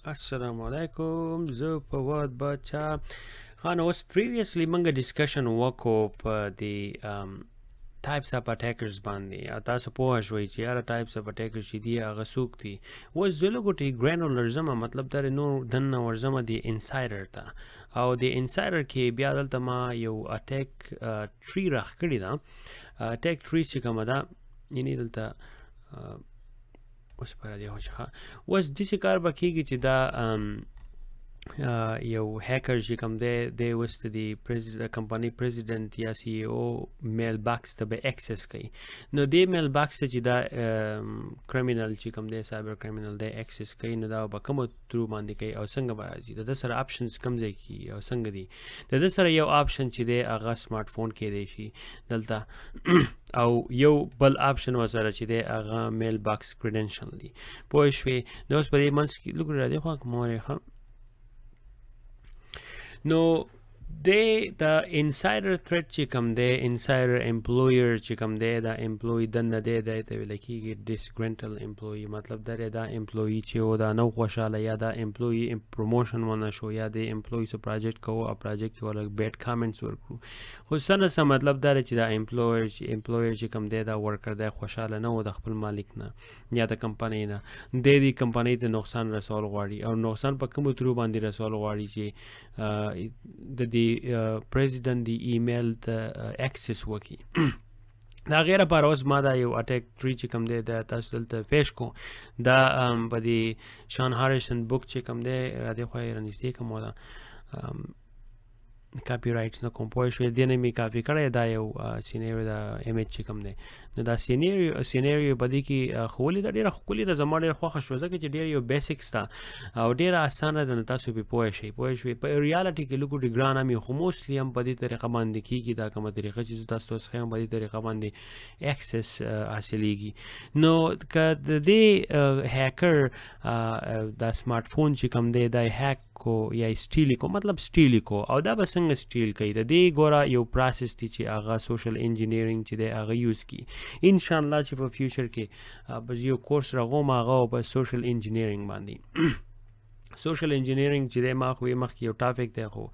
السلام علیکم. زه فواد بچا خان اوس پریویسلی موږ ډسکشن وکړو په د ټایپس اف اټیکرز باندې او تاسو پوه شوئ چې هر ټایپس اف اټیکرز چې دي هغه څوک دي. اوس زه لږ ګرینولر ځمه، مطلب دا نور دننه ورځمه د انسایډر ته، او د انسایډر کې بیا دلته ما یو اټیک ټری راښکړې ده. اټیک ټری چې کومه ده یعنې دلته اوس پر دې هوچ اوس داسې کار به کېږي چې دا یو هیکر چې کوم دی اوس د کمپنۍ پریزیډنټ یا سی ای او میل باکس ته به ایکسس کوي. نو دې میل باکس ته چې دا کرمینل چې کوم دی سایبر کرمینل دی ایکسس کوي، نو دا به کومو ترو باندې کوي او څنګه به راځي. د ده سره آپشنز کوم ځای کېږي او څنګه دي. د ده سره یو آپشن چې دی هغه سمارټ فون کېدی شي دلته، او یو بل آپشن ورسره چې دی هغه میل باکس کریډنشل دی. پوه شوې؟ نو اوس په دې منځ کې لږ را دې خوا مورې ښه نو د انسایډر تھریټ چې کوم دی، انسایډر امپلویر چې کوم دی، دا امپلوی دننه دی ته ویل کېږي ډسګرنټل امپلوی. مطلب دا امپلوی چې و دا نو خوشحاله، یا دا امپلوی پروموشن ونه شو، یا د امپلوی سو پروجیکټ کوو او پروجیکټ کې ولګ بیډ کامنټس ورکړو. خو څه نه څه مطلب دا چې دا امپلویر چې کوم دی دا ورکر دی خوشحاله نه و د خپل مالک نه یا د کمپنۍ نه. د دې کمپنۍ ته نقصان رسول غواړي، او نقصان په کومو ترو باندې رسول غواړي چې د پریزیډنټ دی ایمیل ته ایکسس وکړي. دا غیره پر اوس ما دا یو اټیک ټری چې کوم دی دا تاسو دلته پیش کو. دا په د شان هاریسن بک چې کوم دی را دې خوا یې رانږدې کوم دا کاپی رایټس نه کوم پوه شوې، دې نه مې کاپي کړی دا یو سینیریو دا ایمیج چې کوم دی. نو دا سینیریو په دې کې خو ولې دا ډېره ښکلې ده، زما ډېره خوښه شوه ځکه چې ډېر یو بیسکس ده او ډېره اسانه ده. نو تاسو پرې پوه شئ. پوه شوې؟ په ریالټي کې لږ ګران هم وي، خو موسټلی هم په دې طریقه باندې کېږي. دا کومه طریقه چې زه تاسو ته ښیم په دې طریقه باندې ایکسس حاصلېږي. نو که د دې هیکر دا سمارټ فون چې کوم دی دا هیک کو یا سټیل کو، مطلب سټیل کو، او دا به څنګه سټیل کوي. د دې ګوره یو پروسس دی چې هغه سوشل انجینیرینګ چې دی هغه یوز کړي. انشاءالله چې په فیوچر کې به یو کورس راغوم هغه په سوشل انجینیرینګ باندې. سوشل انجینیرینګ چې دی ما خو یې مخکې یو ټاپک دی، خو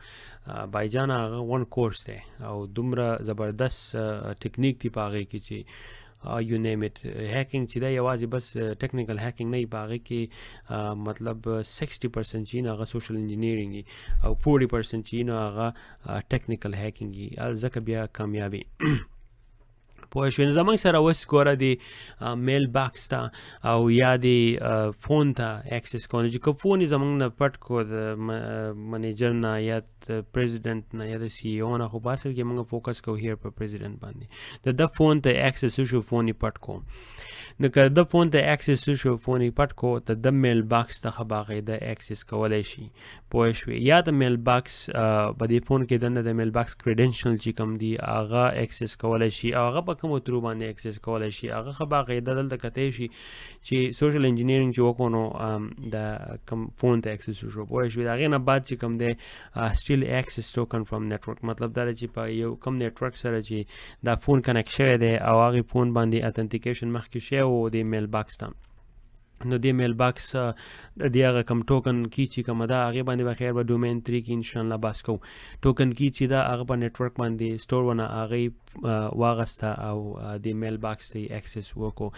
بایجان هغه ون کورس دی او دومره زبردست ټکنیک دی په هغې کې چې یو نیم اټ. هیکینګ چې دی یوازې بس ټیکنیکل هیکینګ نه وي، په هغې کې مطلب 60% چې هغه سوشل انجینیرینګ وي او 40% چې هغه ټیکنیکل هیکینګ وي، ځکه بیا کامیابي. پوه شوې؟ زموږ سره اوس ګوره د میل باکس ته او یا د فون ته ایکسس کولی چې که فون یې زموږ نه پټ کو د منیجر نه یا د پریزیډنټ نه یا د سی ای او نه، خو په اصل کې موږ فوکس کوو هیر په پریزیډنټ باندې. د فون ته ایکسس وشو، فون یې پټ کو. نو که د فون ته ایکسس وشو، فون یې پټ کو، ته د میل باکس ته باقاعده ایکسس کولی شي. پوه شوې؟ یا د میل باکس په دې فون کې دننه د میل باکس کریډنشل چې کوم دي هغه ایکسس کولی شي، او هغه په کومو ترو باندې ایکسس کولی شي. هغه ښه باقاعده دلته کتی شي چې سوشل انجینیرینګ چې وکړو نو د کوم فون ته ایکسس وشو. پوه شوې؟ د هغې نه بعد چې کوم دی سټیل ایکسس ټوکن فرام نیټورک، مطلب دا چې په یو کوم نیټورک سره چې دا فون کنیکټ شوی دی او هغې فون باندې اتنټیکیشن مخکې شوی و د میل باکس ته، نو د میل باکس د هغه کم ټوکن کی چې کومه ده هغې باندې به خیر به ډومین 3 کې انشاءالله بحث کوو. ټوکن کی چې ده هغه په نیټورک باندې سټور ونه هغې واغسته او د میل باکس ته ایکسس وکړو.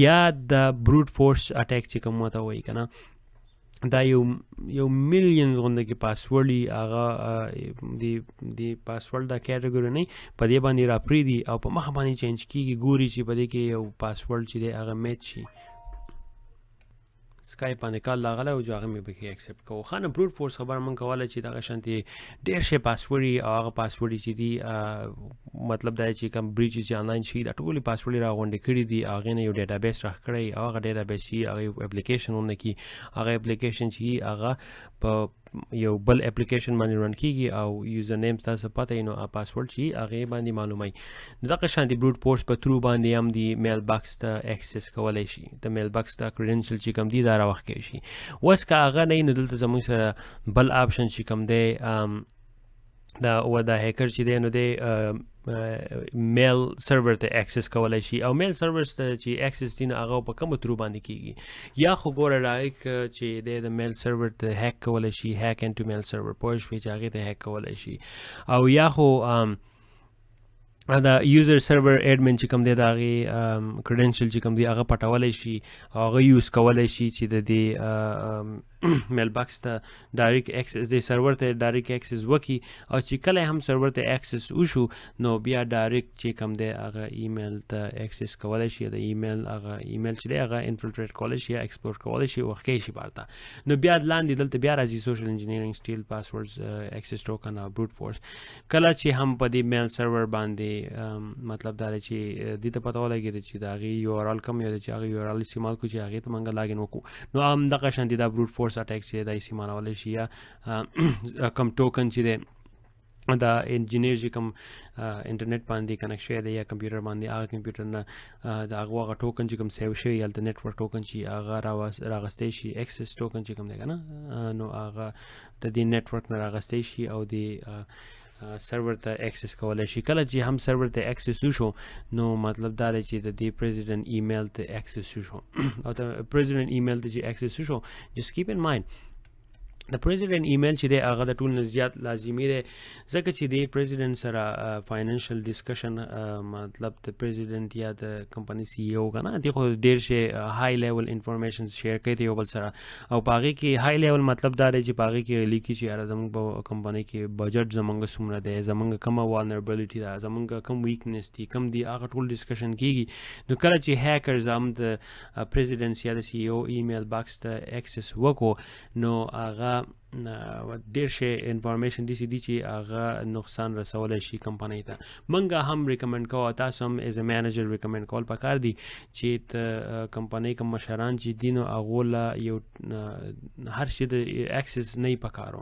یا د بروټ فورس اټیک چې کوم ته وایي که نه، دا یو میلیونز غونده کې پاسورډ وي، هغه د پاسورډ دا کیټګوري نه په دې باندې را پرېږدي او په مخه باندې چینج کېږي، ګوري چې په دې کې یو پاسورډ چې دی هغه میچ شي. سکایپ باندې کال راغلی او هغه مې پکې ایکسپټ کوو. ښه نه بروټ فورس خبره مونږ کولی چې دغه شانتې ډېر شی پاسورډ وي او هغه پاسورډ چې دي مطلب دا چې کوم بریچ چې آنلاین شي دا ټولې پاسورډ را غونډې کړي دي، هغې نه یو ډیټابیس راښکړی او هغه ډیټابیس چې هغه یو اپلیکیشن ونه کړي، هغه اپلیکیشن چې هغه په یو بل اپلیکیشن باندې رن کېږي او یوزر نیم تاسو پته وي، نو پاسورډ چې هغې باندې معلوموي. نو دغه شان د بروټ فورس په ترو باندې هم د میل باکس ته ایکسس کولی شي، د میل باکس ته کریډنشل چې کوم دي دا راوښکولی شي. اوس که هغه نه وي نو دلته زموږ سره بل آپشن چې کوم دی دا و دا هیکر چې دی نو دی میل سرور ته اکسس کولای شي او میل سرورز ته چې اکسس دي نو هغه په کومه ترو باندې کیږي یا خو ګوره لایک چې د میل سرور ته هیک کولای شي هیک انټو میل سرور پوه شوې چې هغې ته هیک کولای شي او یا خو دا یوزر سرور ایڈمن چې کوم دی د هغې کریډنشل چې کوم دی هغه پټولی شي او هغه یوز کولی شي چې د دې میل باکس ته ډایرکټ اکسس د سرور ته ډایرکټ اکسس وکړي او چې کله هم سرور ته اکسس وشو نو بیا ډایرکټ چې کوم دی هغه ایمیل ته اکسس کولی شي د ایمیل هغه ایمیل چې دی هغه انفلټریټ کولی شي یا ایکسپلور کولی شي وښکلی شي بارته نو بیا لاندې دلته بیا راځي سوشل انجینیرینګ سټیل پاسورډز اکسس ټوکن او بروټ فورس کله چې هم په دې میل سرور باندې مطلب دا دی چې دې ته پته ولګېده چې د هغې یو آر ال کوم یو دی چې هغه یو آر ال استعمال کړو چې هغې ته موږ لاګین وکړو نو همدغه شان دی دا بروټ فورس اٹیک چې دا استعمالولی شي یا کم ټوکن چې دی دا انجینیر چې کوم انټرنیټ باندې کنیکټ شوی دی یا کمپیوټر باندې هغه کمپیوټر نه د هغه ټوکن چې کوم سیو شوی هلته نیټورک ټوکن چې هغه راغستی شي اکسس ټوکن چې کوم دی که نه نو هغه د دې نیټورک نه راغستی شي او د سرور ته اکسس کولی شي کله چې هم سرور ته اکسس وشو نو مطلب دا دی چې د دې پریزیډنټ ایمیل ته اکسس وشو او د پریزیډنټ ایمیل ته چې اکسس وشو جسٹ کیپ ان مایند د پریزیډنټ ایمیل چې دی هغه د ټول نه زیات لازمي دی ځکه چې د پریزیډنټ سره فاینانشل ډسکشن مطلب د پریزیډنټ یا د کمپنۍ سی ای او که نه دی خو ډېر شی های لیول انفارمیشن شیر کوي د یو بل سره او په هغې کې های لیول مطلب دا دی چې په هغې کې لیکي چې یاره زموږ په کمپنۍ کې بجټ زموږ څومره دی زموږ کومه والنربلټي ده زموږ کوم ویکنس دي کوم دي هغه ټول ډسکشن کېږي نو کله چې هیکرز هم د پریزیډنټس یا د سی ای او ایمیل باکس ته اکسس وکړو نو هغه ډېر شی انفارمیشن داسې دي چې هغه نقصان رسولی شي کمپنۍ ته موږ هم ریکمنډ کوو تاسو هم ایز ا مینیجر ریکمنډ کول پکار دي چې ته کمپنۍ کوم مشران چې دي نو هغو له یو هر شي د اکسس نه یې پکار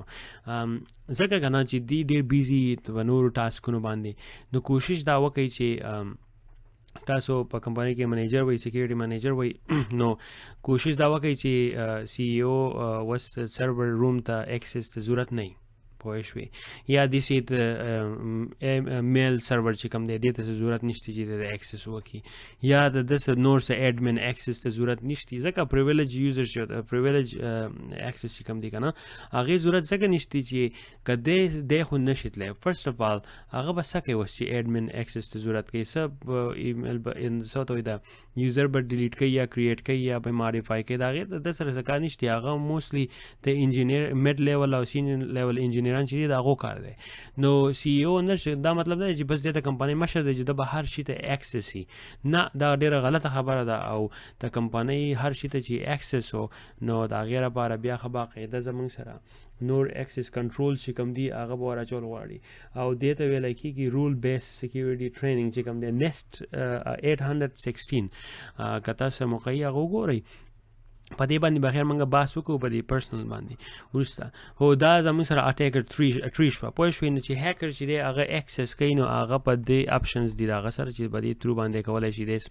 ځکه که نه چې دی ډېر بیزي په نورو ټاسکونو باندې نو کوشش دا وکړئ چې تاسو په کمپنۍ کې منیجر وئ سیکیورټي منیجر وئ نو کوشش دا وکړئ چې سی ای او وس سرور روم ته اکسس ته ضرورت نه پوه شوې یا داسې د میل سرور چې کوم دی دې ته ضرورت نشته چې د اکسس وکړي یا د داسې نور څه ایډمن اکسس ته ضرورت نشته ځکه پریویلیج یوزر چې پریویلیج اکسس چې کوم دی که نه هغې ضرورت ځکه نشته چې که دی خو نشي تللی فرسټ اف آل هغه به څه کوي اوس چې ایډمن اکسس ته ضرورت کوي څه ایمیل به څه ورته وایي دا یوزر به ډیلیټ کوي یا کریټ کوي یا به ماډیفای کوي د هغې د سره څه کار نشته هغه موسټلی د انجینیر مډ لیول او سینیر لیول انجینیران چې دي د هغو کار دی نو سی ای او نشي دا مطلب نه دی چې بس دې د کمپنۍ مشر دی چې د به هر شي ته اکسس وي نه دا ډېره غلطه خبره ده او د کمپنۍ هر شي ته چې اکسس و نو د هغې لپاره بیا ښه باقاعده زموږ سره نور اکسس کنټرول چې کوم دی هغه به ور اچول غواړي او دې ته ویلی کېږي رول بیس سیکیورټي ټریننګ چې کوم دی نیسټ 816 که تاسو موقعي هغه وګورئ په دې باندې بخیر موږ بحث وکړو په دې پرسنل باندې وروسته هو دا زموږ سره اټیکر 3 شوه پوه شوې نو چې هیکر چې دی هغه اکسس کوي نو هغه په دې اپشنز دي د هغه سره چې په دې ترو باندې کولی شي د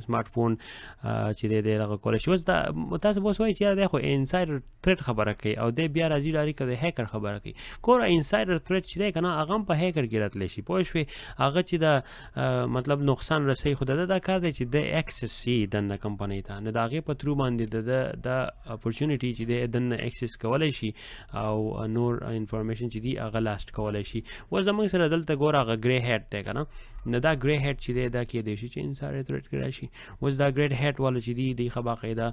سمارټ فون چې دی دی هغه کولی شي اوس دا تاسو به اوس وایي چې یاره دی خو انسایډر تھریټ خبره کوي او دی بیا راځي ډایرکټ د هیکر خبره کوي ګوره انسایډر تھریټ چې دی که نه هغه هم په هیکر کې راتلی شي پوه شوې هغه چې د مطلب نقصان رسوي خو د دا کار دی چې د اکسس یي دننه کمپنۍ ته نو د هغې په ترو باندې دا اپورچونټي چې دی دننه اکسس کولی شي او نور انفارمیشن چې دی هغه لاست کولی شي اوس زموږ سره دلته ګوره هغه ګرې هیډ دی که نه نو دا ګرې هیډ چې دی دا کېدی شي چې انسایډر تھریټ کې راشي اوس دا ګرې هیډ والا چې دی دی ښه باقاعده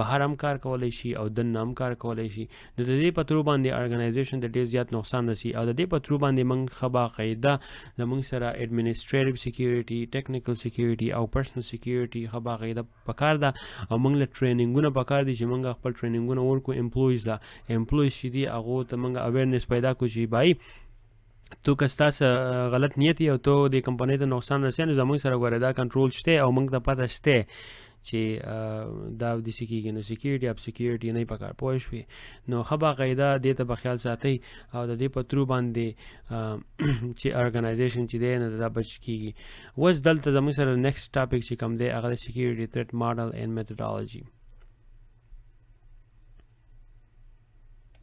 بهر هم کار کولی شي او دننه هم کار کولی شي نو د دې په ترو باندې ارګنایزیشن ته ډېر زیات نقصان رسي او د دې په ترو باندې موږ ښه باقاعده زموږ سره ایډمنسټریټیو سیکیورټي ټیکنیکل سیکیورټي او پرسنل سیکیورټي ښه باقاعده پکار ده او موږ له ټریننګونه پکار دي چې موږ خپل ټریننګونه ورکړو امپلویز ته امپلویز چې دي هغو ته موږ اویرنس پیدا کړو چې بھائی تو که ستاسو غلط نیت او تو د کمپنۍ ته نقصان رسوي نو زموږ سره ګوره دا کنټرول شته او موږ ته پته شته چې دا داسې کېږي نو سیکیورټي اب سیکیورټي نه پکار پوه شوې نو ښه باقاعده دې ته به خیال ساتئ او د دې په ترو باندې چې ارګنایزیشن چې دی نو دا بچ کېږي اوس دلته زموږ سره نیکسټ ټاپک چې کوم دی هغه د سیکیورټي تھریټ ماډل اینډ میتھډالوجي